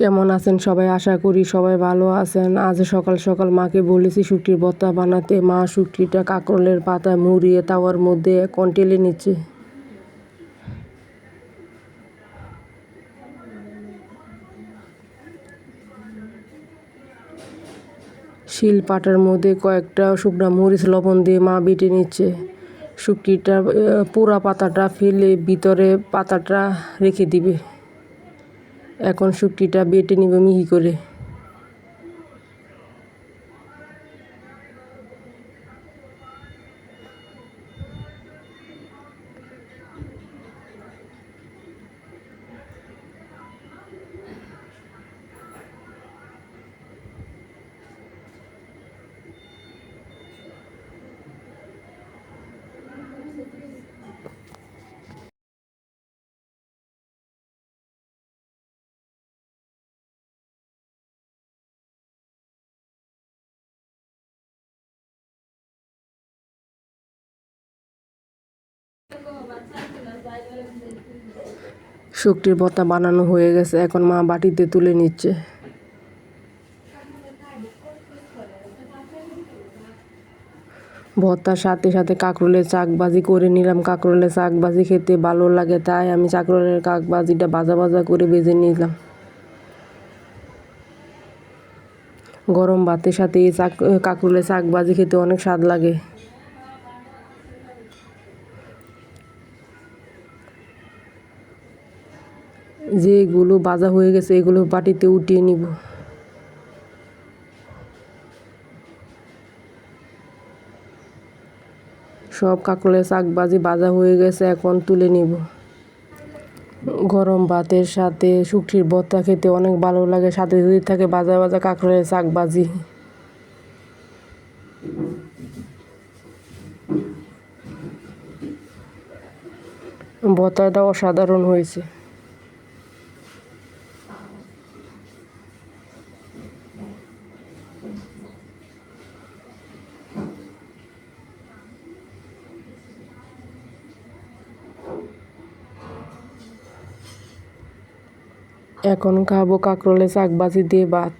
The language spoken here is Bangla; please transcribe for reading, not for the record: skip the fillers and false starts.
কেমন আছেন সবাই? আশা করি সবাই ভালো আছেন। আজ সকাল সকাল মাকে বলেছি শুটকির ভর্তা বানাতে। মা শুটকিটা কাঁকরোলের পাতায় মুড়িয়ে তাওয়ার মধ্যে টেলে নিচ্ছে। শিল পাটার মধ্যে কয়েকটা শুকনো মরিচ লবণ দিয়ে মা বেটে নিচ্ছে। শুটকিটা পুরা পাতাটা ফেলে ভিতরে পাতাটা রেখে দিবে। এখন শুটকিটা বেটে নিবে মিহি করে। শুটকির ভর্তা বানানো হয়ে গেছে, এখন মা বাটিতে তুলে নিচ্ছে। ভর্তার সাথে সাথে কাঁকরোলের শাক ভাজি করে নিলাম। কাঁকরোলের শাক ভাজি খেতে ভালো লাগে, তাই আমি কাঁকরোলের শাক ভাজিটা ভাজা ভাজা করে ভেজে নিলাম। গরম ভাতের সাথে এই কাঁকরোলের শাক ভাজি খেতে অনেক স্বাদ লাগে। যেগুলো ভাজা হয়ে গেছে এগুলো বাটিতে উঠিয়ে নিব। সব কাঁকরোলের শাক ভাজি ভাজা হয়ে গেছে, এখন তুলে নিব। গরম ভাতের সাথে শুটকির ভর্তা খেতে অনেক ভালো লাগে, সাথে যদি থাকে ভাজা ভাজা কাঁকরোলের শাক ভাজি। ভর্তাটা অসাধারণ হয়েছে। এখন খাবো কাঁকরোলের শাক ভাজি দিয়ে ভাত।